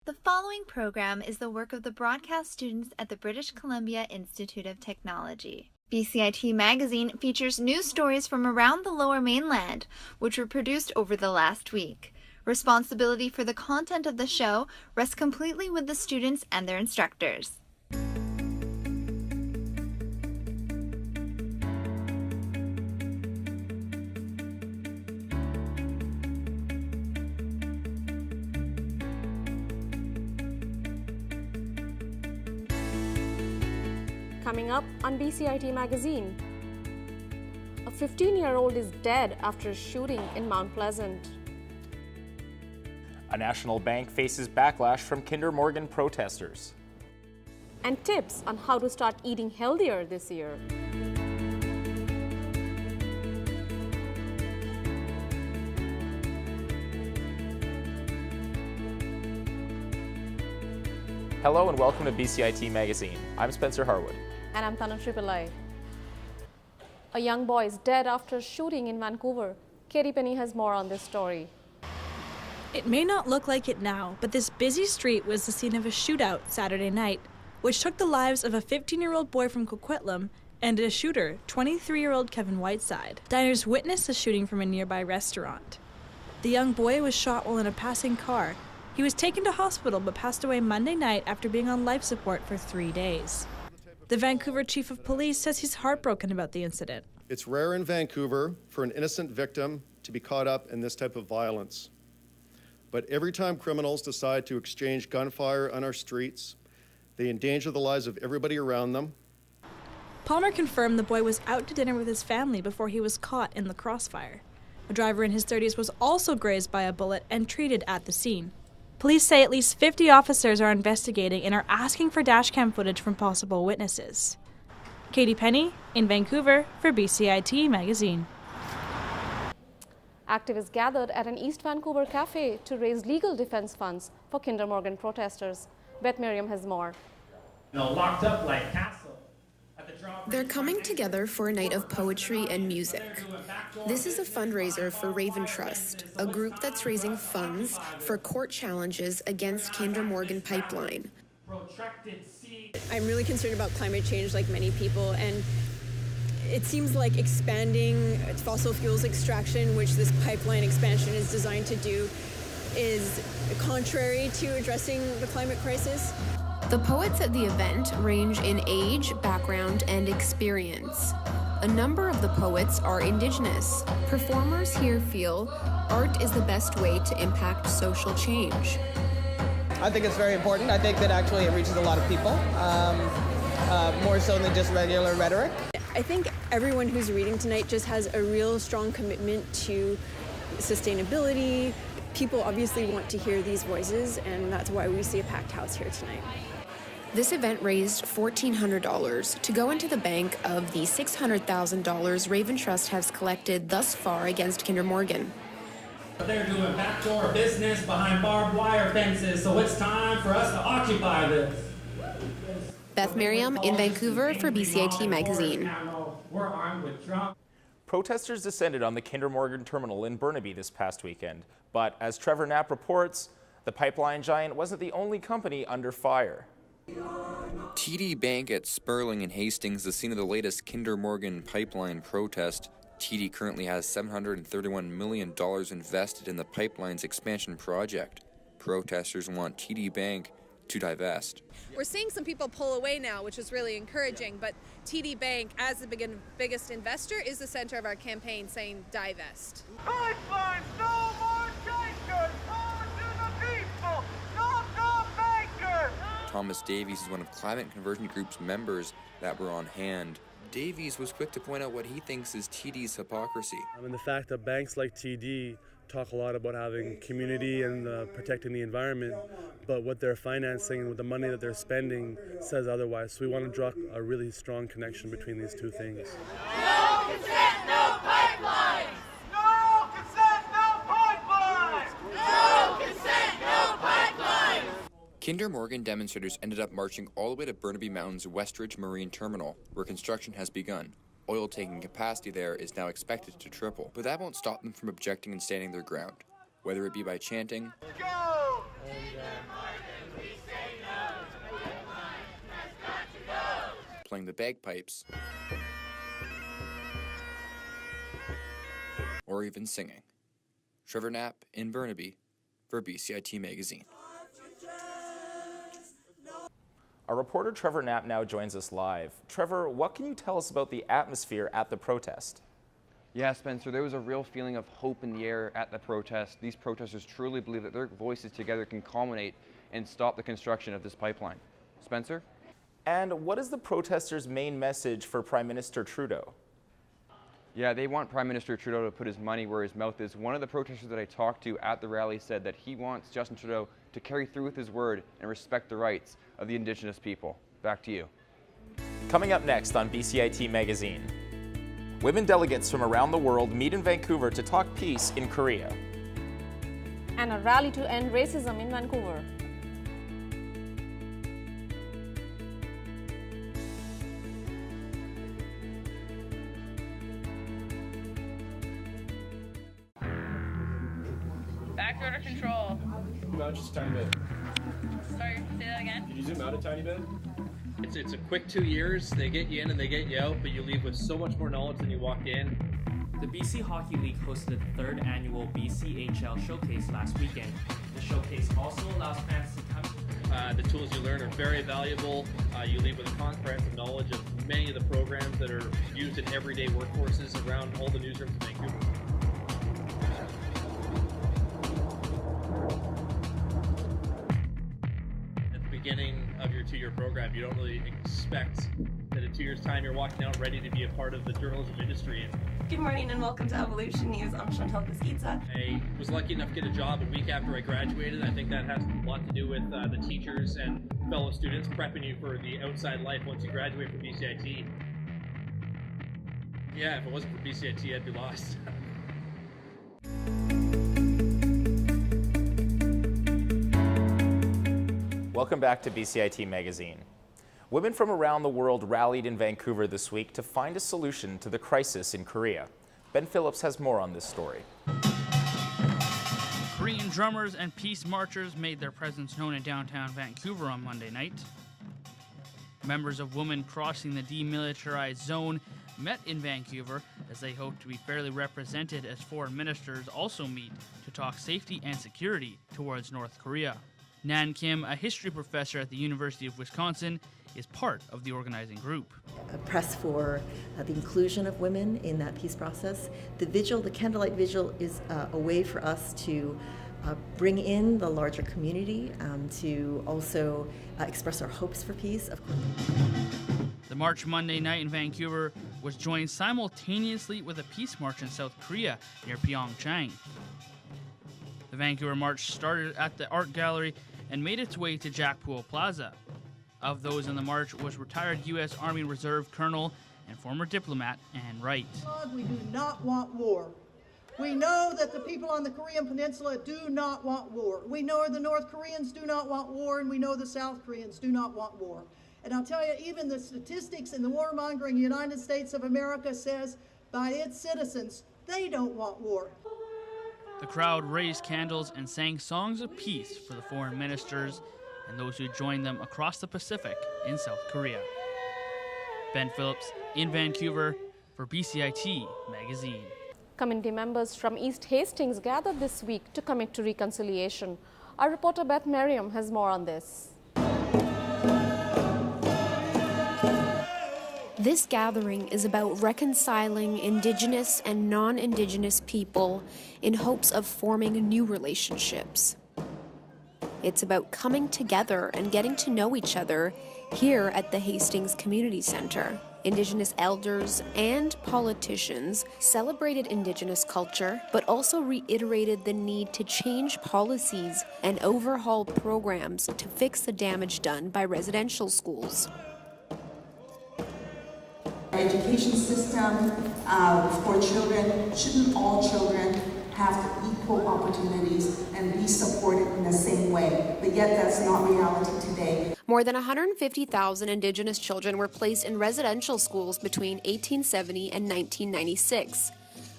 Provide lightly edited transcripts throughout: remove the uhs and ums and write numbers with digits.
The following program is the work of the broadcast students at the British Columbia Institute of Technology. BCIT Magazine features news stories from around the Lower Mainland, which were produced over the last week. Responsibility for the content of the show rests completely with the students and their instructors. Coming up on BCIT Magazine, a 15-year-old is dead after a shooting in Mount Pleasant. A national bank faces backlash from Kinder Morgan protesters. And tips on how to start eating healthier this year. Hello and welcome to BCIT Magazine. I'm Spencer Harwood. And I'm Tanushree Pillai. A young boy is dead after a shooting in Vancouver. Katie Penny has more on this story. It may not look like it now, but this busy street was the scene of a shootout Saturday night, which took the lives of a 15-year-old boy from Coquitlam and a shooter, 23-year-old Kevin Whiteside. Diners witnessed the shooting from a nearby restaurant. The young boy was shot while in a passing car. He was taken to hospital but passed away Monday night after being on life support for 3 days. The Vancouver Chief of Police says he's heartbroken about the incident. It's rare in Vancouver for an innocent victim to be caught up in this type of violence. But every time criminals decide to exchange gunfire on our streets, they endanger the lives of everybody around them. Palmer confirmed the boy was out to dinner with his family before he was caught in the crossfire. A driver in his 30s was also grazed by a bullet and treated at the scene. Police say at least 50 officers are investigating and are asking for dashcam footage from possible witnesses. Katie Penny in Vancouver for BCIT Magazine. Activists gathered at an East Vancouver cafe to raise legal defense funds for Kinder Morgan protesters. Beth Miriam has more. Locked up like castle. They're coming together for a night of poetry and music. This is a fundraiser for Raven Trust, a group that's raising funds for court challenges against Kinder Morgan pipeline. I'm really concerned about climate change like many people, and it seems like expanding fossil fuels extraction, which this pipeline expansion is designed to do, is contrary to addressing the climate crisis. The poets at the event range in age, background, and experience. A number of the poets are Indigenous. Performers here feel art is the best way to impact social change. I think it's very important. I think that actually it reaches a lot of people, more so than just regular rhetoric. I think everyone who's reading tonight just has a real strong commitment to sustainability. People obviously want to hear these voices, and that's why we see a packed house here tonight. This event raised $1,400 to go into the bank of the $600,000 Raven Trust has collected thus far against Kinder Morgan. They're doing backdoor business behind barbed wire fences, so it's time for us to occupy this. Beth Miriam in Vancouver for BCIT Magazine. We're armed with drunk. Protesters descended on the Kinder Morgan terminal in Burnaby this past weekend. But as Trevor Knapp reports, the pipeline giant wasn't the only company under fire. TD Bank at Sperling and Hastings, the scene of the latest Kinder Morgan pipeline protest. TD currently has $731 million invested in the pipeline's expansion project. Protesters want TD Bank to divest. We're seeing some people pull away now, which is really encouraging, but TD Bank, as the biggest investor, is the center of our campaign saying divest. Pipelines, no more takers, power to the people, not the bankers! Thomas Davies is one of Climate Conversion Group's members that were on hand. Davies was quick to point out what he thinks is TD's hypocrisy. And the fact that banks like TD talk a lot about having community and protecting the environment, but what they're financing and with the money that they're spending says otherwise. So we want to draw a really strong connection between these two things. No consent, no pipelines! No consent, no pipelines! No consent, no pipelines! Kinder Morgan demonstrators ended up marching all the way to Burnaby Mountain's Westridge Marine Terminal, where construction has begun. Oil-taking capacity there is now expected to triple, but that won't stop them from objecting and standing their ground, whether it be by chanting, Go! playing the bagpipes, or even singing. Trevor Knapp in Burnaby for BCIT Magazine. Our reporter Trevor Knapp now joins us live. Trevor, what can you tell us about the atmosphere at the protest? Yeah, Spencer, there was a real feeling of hope in the air at the protest. These protesters truly believe that their voices together can culminate and stop the construction of this pipeline. Spencer? And what is the protesters' main message for Prime Minister Trudeau? Yeah, they want Prime Minister Trudeau to put his money where his mouth is. One of the protesters that I talked to at the rally said that he wants Justin Trudeau to carry through with his word and respect the rights of the Indigenous people. Back to you. Coming up next on BCIT Magazine, women delegates from around the world meet in Vancouver to talk peace in Korea. And a rally to end racism in Vancouver. Back door to control. Zoom out just a tiny bit. Sorry, say that again? Can you zoom out a tiny bit? It's a quick 2 years. They get you in and they get you out, but you leave with so much more knowledge than you walked in. The BC Hockey League hosted the 3rd annual BCHL Showcase last weekend. The showcase also allows fans to come. The tools you learn are very valuable. You leave with a comprehensive knowledge of many of the programs that are used in everyday workforces around all the newsrooms in Vancouver. Beginning of your 2-year program, you don't really expect that in 2 years' time you're walking out ready to be a part of the journalism industry. Good morning and welcome to Evolution News. I'm Chantal Pesquitza. I was lucky enough to get a job a week after I graduated. I think that has a lot to do with the teachers and fellow students prepping you for the outside life once you graduate from BCIT. Yeah, if it wasn't for BCIT, I'd be lost. Welcome back to BCIT Magazine. Women from around the world rallied in Vancouver this week to find a solution to the crisis in Korea. Ben Phillips has more on this story. Korean drummers and peace marchers made their presence known in downtown Vancouver on Monday night. Members of Women Crossing the Demilitarized Zone met in Vancouver as they hope to be fairly represented as foreign ministers also meet to talk safety and security towards North Korea. Nan Kim, a history professor at the University of Wisconsin, is part of the organizing group. Press for the inclusion of women in that peace process. The vigil, the candlelight vigil, is a way for us to bring in the larger community, to also express our hopes for peace. Of course. The march Monday night in Vancouver was joined simultaneously with a peace march in South Korea near Pyeongchang. The Vancouver march started at the art gallery and made its way to Jackpool Plaza. Of those in the march was retired U.S. Army Reserve Colonel and former diplomat Ann Wright. We do not want war. We know that the people on the Korean Peninsula do not want war. We know the North Koreans do not want war, and we know the South Koreans do not want war. And I'll tell you, even the statistics in the warmongering United States of America says by its citizens, they don't want war. The crowd raised candles and sang songs of peace for the foreign ministers and those who joined them across the Pacific in South Korea. Ben Phillips in Vancouver for BCIT Magazine. Community members from East Hastings gathered this week to commit to reconciliation. Our reporter Beth Merriam has more on this. This gathering is about reconciling Indigenous and non-Indigenous people in hopes of forming new relationships. It's about coming together and getting to know each other here at the Hastings Community Center. Indigenous elders and politicians celebrated Indigenous culture, but also reiterated the need to change policies and overhaul programs to fix the damage done by residential schools. Education system for children, shouldn't all children have equal opportunities and be supported in the same way? But yet that's not reality today. More than 150,000 Indigenous children were placed in residential schools between 1870 and 1996.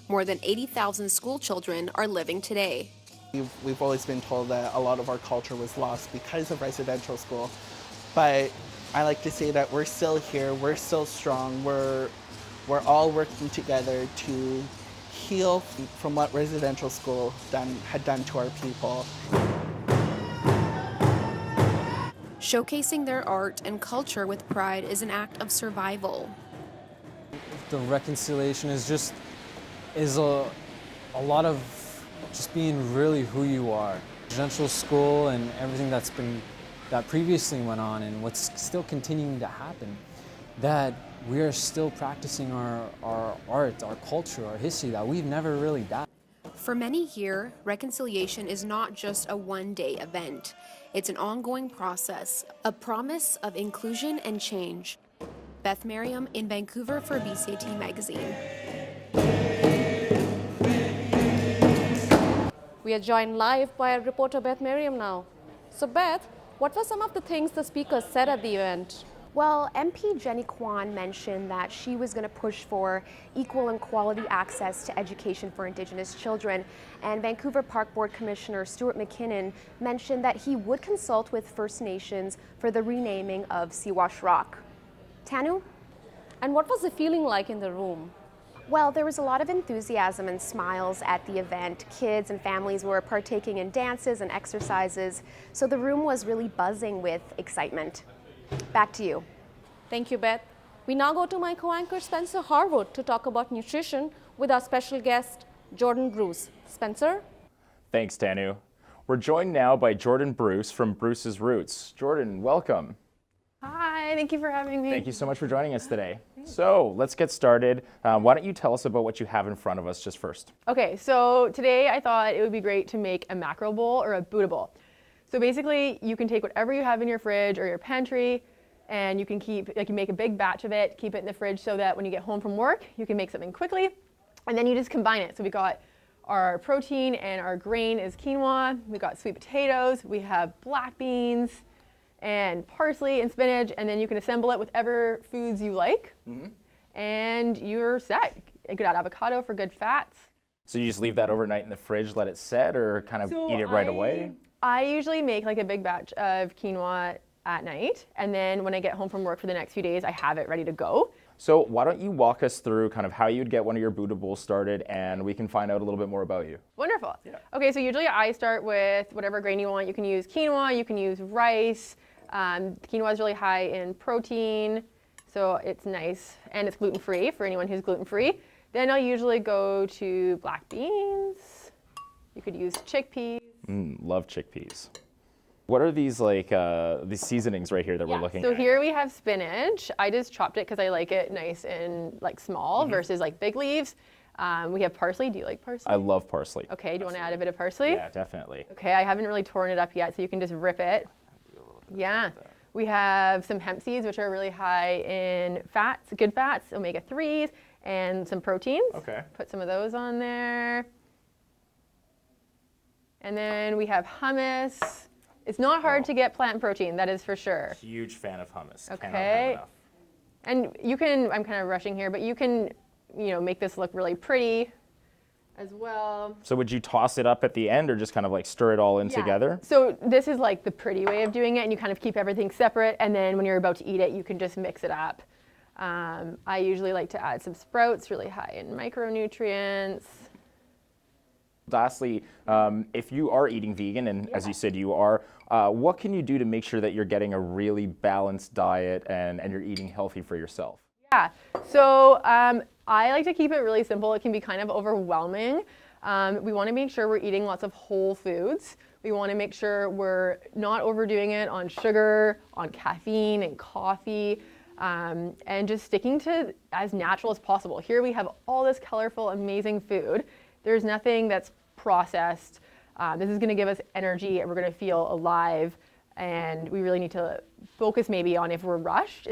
More than 80,000 school children are living today. We've always been told that a lot of our culture was lost because of residential school, but I like to say that we're still here, we're still strong, we're all working together to heal from what residential school had done to our people. Showcasing their art and culture with pride is an act of survival. The reconciliation is a lot of just being really who you are. Residential school and everything that previously went on and what's still continuing to happen, that we are still practicing our art, our culture, our history that we've never really done. For many here, reconciliation is not just a one-day event. It's an ongoing process, a promise of inclusion and change. Beth Merriam in Vancouver for BCIT Magazine. We are joined live by our reporter Beth Merriam now. So Beth, what were some of the things the speakers said at the event? Well, MP Jenny Kwan mentioned that she was going to push for equal and quality access to education for Indigenous children. And Vancouver Park Board Commissioner Stuart McKinnon mentioned that he would consult with First Nations for the renaming of Siwash Rock. Tanu? And what was the feeling like in the room? Well, there was a lot of enthusiasm and smiles at the event. Kids and families were partaking in dances and exercises, so the room was really buzzing with excitement. Back to you. Thank you, Beth. We now go to my co-anchor Spencer Harwood to talk about nutrition with our special guest, Jordan Bruce. Spencer? Thanks, Tanu. We're joined now by Jordan Bruce from Bruce's Roots. Jordan, welcome. Hi, thank you for having me. Thank you so much for joining us today. So let's get started. Why don't you tell us about what you have in front of us just first? Okay, so today I thought it would be great to make a mackerel bowl or a Buddha bowl. So basically, you can take whatever you have in your fridge or your pantry, and you can you make a big batch of it, keep it in the fridge so that when you get home from work, you can make something quickly, and then you just combine it. So we got our protein and our grain is quinoa, we got sweet potatoes, we have black beans, and parsley and spinach, and then you can assemble it with whatever foods you like, and you're set. You could add avocado for good fats. So you just leave that overnight in the fridge, let it set, or kind of eat it right away? I usually make like a big batch of quinoa at night, and then when I get home from work for the next few days, I have it ready to go. So why don't you walk us through kind of how you'd get one of your Buddha bowls started, and we can find out a little bit more about you. Wonderful. Yeah. Okay, so usually I start with whatever grain you want. You can use quinoa, you can use rice. Quinoa is really high in protein, so it's nice, and it's gluten-free for anyone who's gluten-free. Then I'll usually go to black beans. You could use chickpeas. Love chickpeas. What are these these seasonings right here that we're looking at? So here we have spinach. I just chopped it because I like it nice and like small versus like big leaves. We have parsley. Do you like parsley? I love parsley. Okay, do you want to add a bit of parsley? Yeah, definitely. Okay, I haven't really torn it up yet, so you can just rip it. Yeah. We have some hemp seeds, which are really high in fats, good fats, omega-3s, and some proteins. Okay. Put some of those on there. And then we have hummus. It's not hard to get plant protein, that is for sure. Huge fan of hummus. Okay. Cannot have enough. And you can, I'm kind of rushing here, but you can, make this look really pretty as well. So would you toss it up at the end or just kind of like stir it all in together? So this is like the pretty way of doing it, and you kind of keep everything separate, and then when you're about to eat it, you can just mix it up. I usually like to add some sprouts, really high in micronutrients. Lastly, if you are eating vegan, and as you said you are, what can you do to make sure that you're getting a really balanced diet and you're eating healthy for yourself? Yeah, so I like to keep it really simple. It can be kind of overwhelming. We want to make sure we're eating lots of whole foods. We want to make sure we're not overdoing it on sugar, on caffeine and coffee, and just sticking to as natural as possible. Here we have all this colorful, amazing food. There's nothing that's processed. This is going to give us energy, and we're going to feel alive, and we really need to focus maybe on if we're rushed,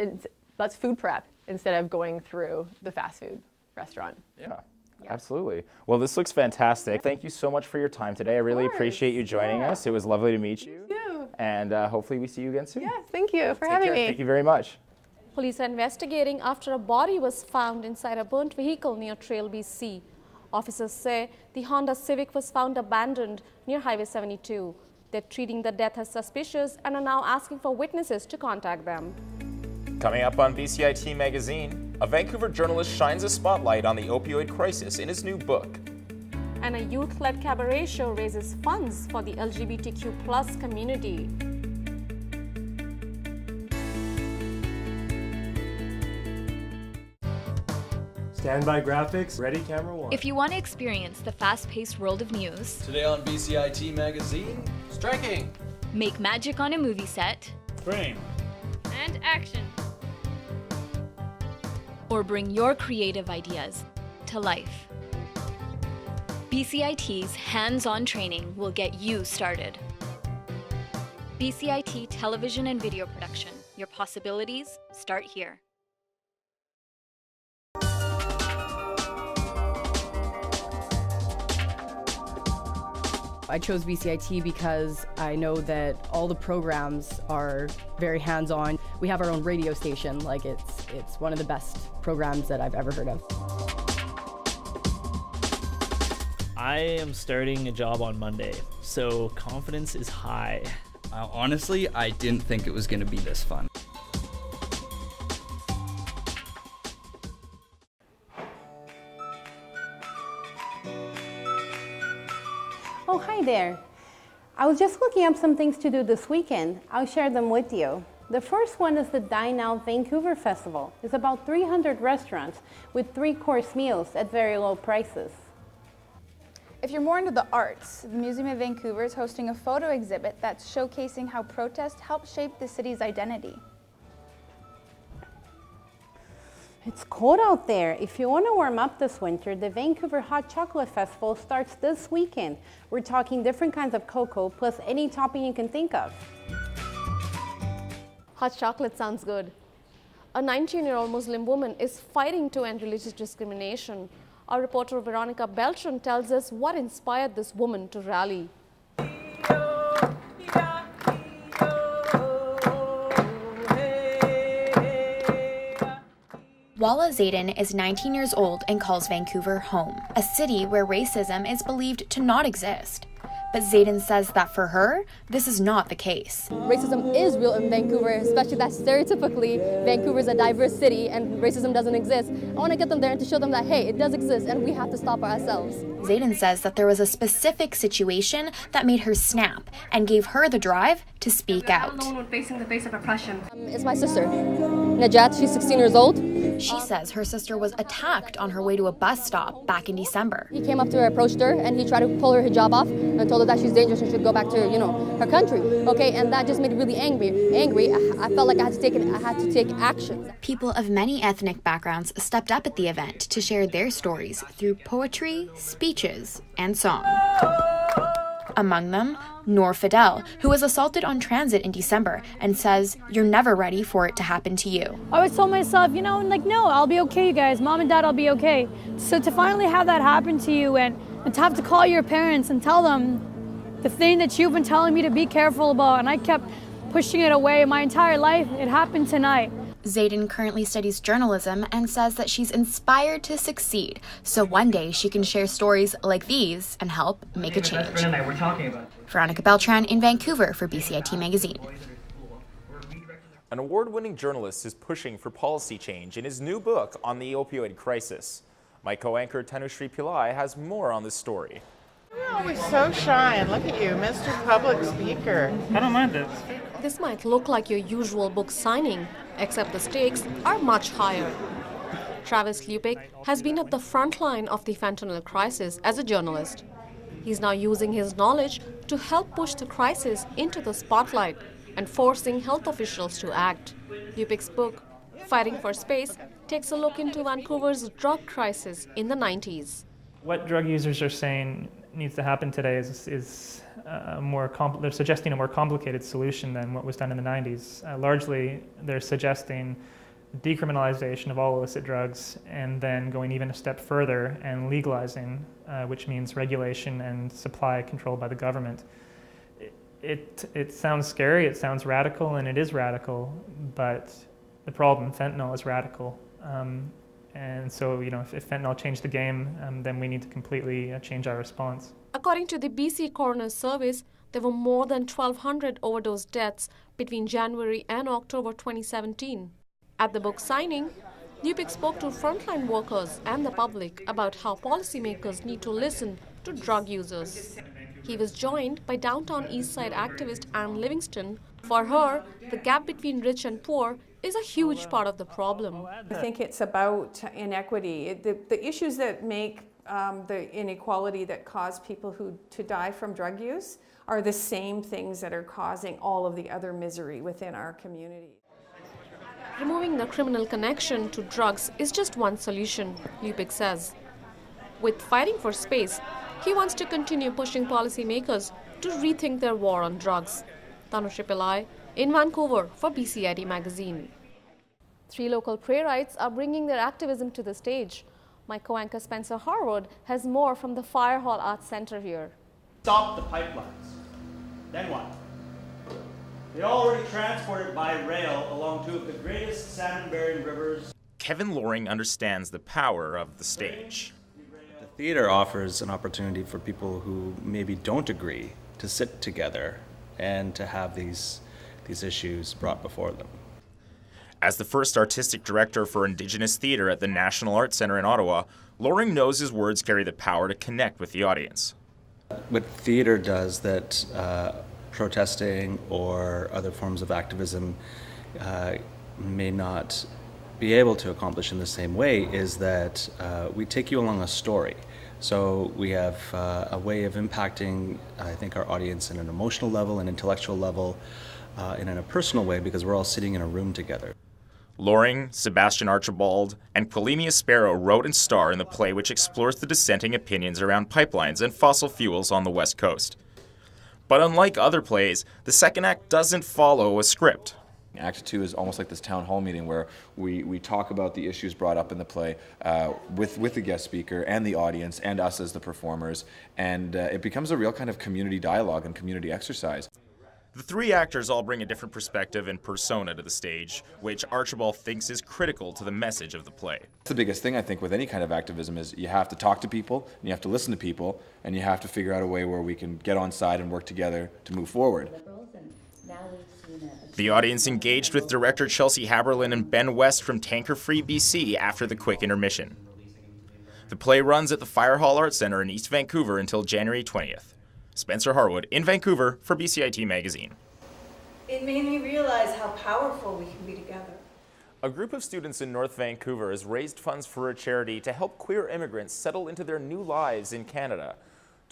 let's food prep instead of going through the fast food restaurant. Yeah, absolutely. Well, this looks fantastic. Thank you so much for your time today. I really appreciate you joining us. It was lovely to meet you. Thank you. And hopefully we see you again soon. Yes, thank you for having me. Thank you very much. Police are investigating after a body was found inside a burnt vehicle near Trail BC. Officers say the Honda Civic was found abandoned near Highway 72. They're treating the death as suspicious and are now asking for witnesses to contact them. Coming up on BCIT Magazine, a Vancouver journalist shines a spotlight on the opioid crisis in his new book. And a youth-led cabaret show raises funds for the LGBTQ+ community. Standby graphics, ready camera one. If you want to experience the fast-paced world of news, today on BCIT Magazine, striking, make magic on a movie set, frame, and action, or bring your creative ideas to life, BCIT's hands-on training will get you started. BCIT Television and Video Production. Your possibilities start here. I chose BCIT because I know that all the programs are very hands-on. We have our own radio station, like it's one of the best programs that I've ever heard of. I am starting a job on Monday, so confidence is high. Honestly, I didn't think it was going to be this fun. Oh, hi there. I was just looking up some things to do this weekend. I'll share them with you. The first one is the Dine Out Vancouver Festival. It's about 300 restaurants with 3-course meals at very low prices. If you're more into the arts, the Museum of Vancouver is hosting a photo exhibit that's showcasing how protest helped shape the city's identity. It's cold out there. If you want to warm up this winter, the Vancouver Hot Chocolate Festival starts this weekend. We're talking different kinds of cocoa, plus any topping you can think of. Hot chocolate sounds good. A 19-year-old Muslim woman is fighting to end religious discrimination. Our reporter Veronica Beltran tells us what inspired this woman to rally. Walla Zayden is 19 years old and calls Vancouver home, a city where racism is believed to not exist. But Zayden says that for her, this is not the case. Racism is real in Vancouver, especially that stereotypically Vancouver is a diverse city and racism doesn't exist. I want to get them there and to show them that, hey, it does exist and we have to stop it ourselves. Zayden says that there was a specific situation that made her snap and gave her the drive to speak out. I'm alone when facing the face of oppression. It's my sister, Najat. She's 16 years old. She says her sister was attacked on her way to a bus stop back in December. He came up to her, approached her, and he tried to pull her hijab off and told her that she's dangerous and should go back to, her country. Okay, and that just made me really angry. I felt like I had to take action. People of many ethnic backgrounds stepped up at the event to share their stories through poetry, speeches, and song. Among them, Noor Fidel, who was assaulted on transit in December and says you're never ready for it to happen to you. I always told myself, no, I'll be okay, you guys. Mom and Dad, I'll be okay. So to finally have that happen to you and to have to call your parents and tell them the thing that you've been telling me to be careful about, and I kept pushing it away my entire life, it happened tonight. Zayden currently studies journalism and says that she's inspired to succeed, so one day she can share stories like these and help make a change. Veronica Beltran in Vancouver for BCIT Magazine. An award-winning journalist is pushing for policy change in his new book on the opioid crisis. My co-anchor Tanushree Pillai has more on this story. You're always so shy, and look at you, Mr. Public Speaker. I don't mind it. This might look like your usual book signing, except the stakes are much higher. Travis Lupik has been at the front line of the fentanyl crisis as a journalist. He's now using his knowledge to help push the crisis into the spotlight and forcing health officials to act. Lupik's book, Fighting for Space, takes a look into Vancouver's drug crisis in the 90s. What drug users are saying needs to happen today is they're suggesting a more complicated solution than what was done in the 90s. Largely, they're suggesting decriminalization of all illicit drugs and then going even a step further and legalizing, which means regulation and supply controlled by the government. It sounds scary, it sounds radical, and it is radical, but the problem, fentanyl, is radical. And so, if fentanyl changed the game, then we need to completely change our response. According to the BC Coroner's Service, there were more than 1,200 overdose deaths between January and October 2017. At the book signing, Lupik spoke to frontline workers and the public about how policymakers need to listen to drug users. He was joined by downtown East Side activist Ann Livingston. For her, the gap between rich and poor is a huge part of the problem. I think it's about inequity. The issues that make the inequality that cause people to die from drug use are the same things that are causing all of the other misery within our community. Removing the criminal connection to drugs is just one solution, Lupik says. With Fighting for Space, he wants to continue pushing policymakers to rethink their war on drugs. Tanushri Pillai in Vancouver for BCIT Magazine. 3 local playwrights are bringing their activism to the stage. My co-anchor Spencer Harwood has more from the Fire Hall Arts Center here. Stop the pipelines. Then what? They already transported by rail along 2 of the greatest salmon-bearing rivers. Kevin Loring understands the power of the stage. The theater offers an opportunity for people who maybe don't agree to sit together and to have these issues brought before them. As the first artistic director for Indigenous theater at the National Arts Centre in Ottawa, Loring knows his words carry the power to connect with the audience. What theater does that protesting or other forms of activism may not be able to accomplish in the same way is that we take you along a story. So we have a way of impacting, I think, our audience in an emotional level, an intellectual level, and in a personal way because we're all sitting in a room together. Loring, Sebastian Archibald, and Quilemia Sparrow wrote and star in the play which explores the dissenting opinions around pipelines and fossil fuels on the West Coast. But unlike other plays, the second act doesn't follow a script. Act 2 is almost like this town hall meeting where we talk about the issues brought up in the play with the guest speaker and the audience and us as the performers, and it becomes a real kind of community dialogue and community exercise. The 3 actors all bring a different perspective and persona to the stage, which Archibald thinks is critical to the message of the play. The biggest thing I think with any kind of activism is you have to talk to people, and you have to listen to people, and you have to figure out a way where we can get on side and work together to move forward. The audience engaged with director Chelsea Haberlin and Ben West from Tanker Free, BC after the quick intermission. The play runs at the Fire Hall Arts Centre in East Vancouver until January 20th. Spencer Harwood in Vancouver for BCIT Magazine. It made me realize how powerful we can be together. A group of students in North Vancouver has raised funds for a charity to help queer immigrants settle into their new lives in Canada.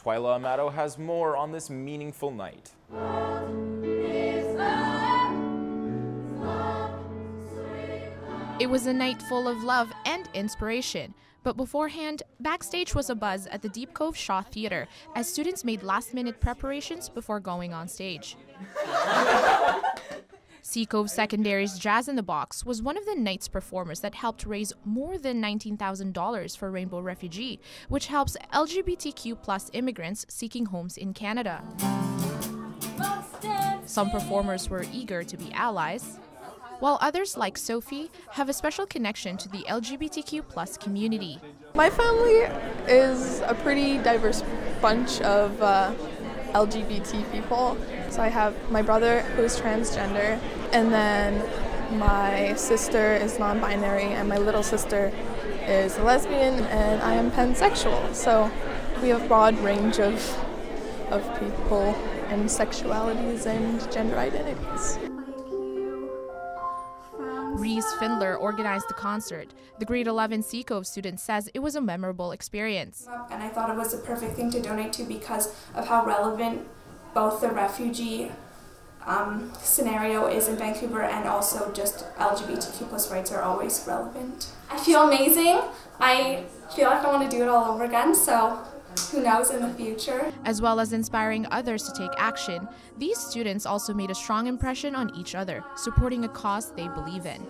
Twyla Amato has more on this meaningful night. It was a night full of love and inspiration. But beforehand, backstage was a buzz at the Deep Cove Shaw Theatre as students made last-minute preparations before going on stage. Seacove Secondary's Jazz in the Box was one of the night's performers that helped raise more than $19,000 for Rainbow Refugee, which helps LGBTQ+ immigrants seeking homes in Canada. Some performers were eager to be allies, while others, like Sophie, have a special connection to the LGBTQ+ community. My family is a pretty diverse bunch of LGBT people. So I have my brother who's transgender, and then my sister is non-binary, and my little sister is a lesbian, and I am pansexual. So we have a broad range of people and sexualities and gender identities. Reese Findler organized the concert. The grade 11 Seacove student says it was a memorable experience. And I thought it was the perfect thing to donate to because of how relevant both the refugee scenario is in Vancouver and also just LGBTQ+ rights are always relevant. I feel amazing. I feel like I want to do it all over again, so who knows in the future. As well as inspiring others to take action, these students also made a strong impression on each other, supporting a cause they believe in.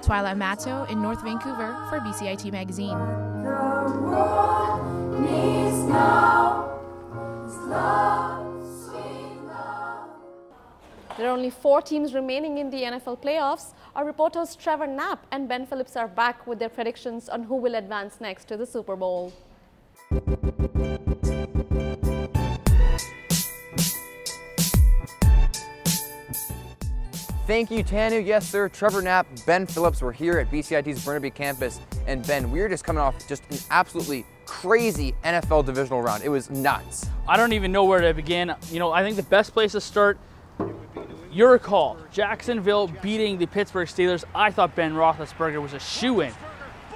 Twyla Amato in North Vancouver for BCIT Magazine. The world needs now is love, sweet love. There are only 4 teams remaining in the NFL playoffs. Our reporters Trevor Knapp and Ben Phillips are back with their predictions on who will advance next to the Super Bowl. Thank you, Tanu. Yes, sir. Trevor Knapp, Ben Phillips were here at BCIT's Burnaby campus. And Ben, we were just coming off just an absolutely crazy NFL divisional round. It was nuts. I don't even know where to begin. You know, I think the best place to start, your call, Jacksonville beating the Pittsburgh Steelers. I thought Ben Roethlisberger was a shoo-in.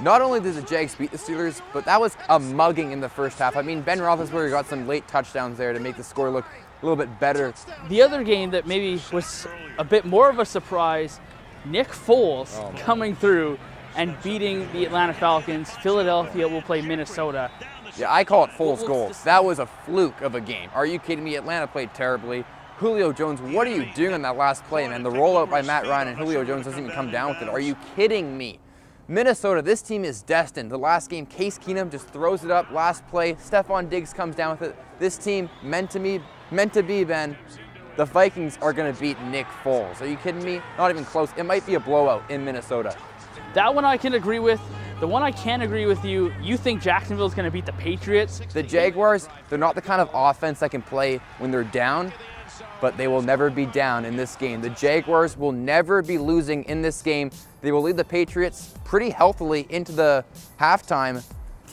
Not only did the Jags beat the Steelers, but that was a mugging in the first half. I mean, Ben Roethlisberger got some late touchdowns there to make the score look a little bit better. The other game that maybe was a bit more of a surprise, Nick Foles coming through and beating the Atlanta Falcons. Philadelphia will play Minnesota. Yeah, I call it Foles' goal. That was a fluke of a game. Are you kidding me? Atlanta played terribly. Julio Jones, what are you doing on that last play, man? The rollout by Matt Ryan and Julio Jones doesn't even come down with it. Are you kidding me? Minnesota, this team is destined. The last game, Case Keenum just throws it up. Last play, Stephon Diggs comes down with it. This team, meant to be, Ben. The Vikings are going to beat Nick Foles. Are you kidding me? Not even close. It might be a blowout in Minnesota. That one I can agree with. The one I can't agree with you think Jacksonville's going to beat the Patriots? The Jaguars, they're not the kind of offense that can play when they're down, but they will never be down in this game. The Jaguars will never be losing in this game. They will lead the Patriots pretty healthily into the halftime.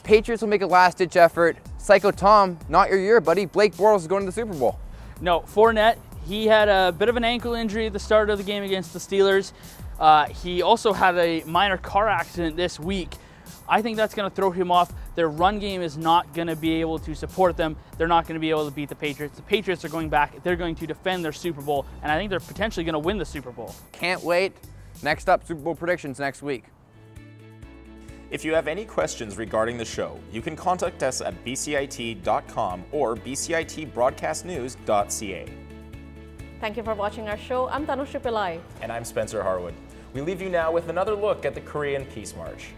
Patriots will make a last-ditch effort. Psycho Tom, not your year, buddy. Blake Bortles is going to the Super Bowl. No, Fournette, he had a bit of an ankle injury at the start of the game against the Steelers. He also had a minor car accident this week. I think that's going to throw him off. Their run game is not going to be able to support them. They're not going to be able to beat the Patriots. The Patriots are going back. They're going to defend their Super Bowl, and I think they're potentially going to win the Super Bowl. Can't wait. Next up, Super Bowl predictions next week. If you have any questions regarding the show, you can contact us at bcit.com or bcitbroadcastnews.ca. Thank you for watching our show. I'm Tanushree Pillai. And I'm Spencer Harwood. We leave you now with another look at the Korean Peace March.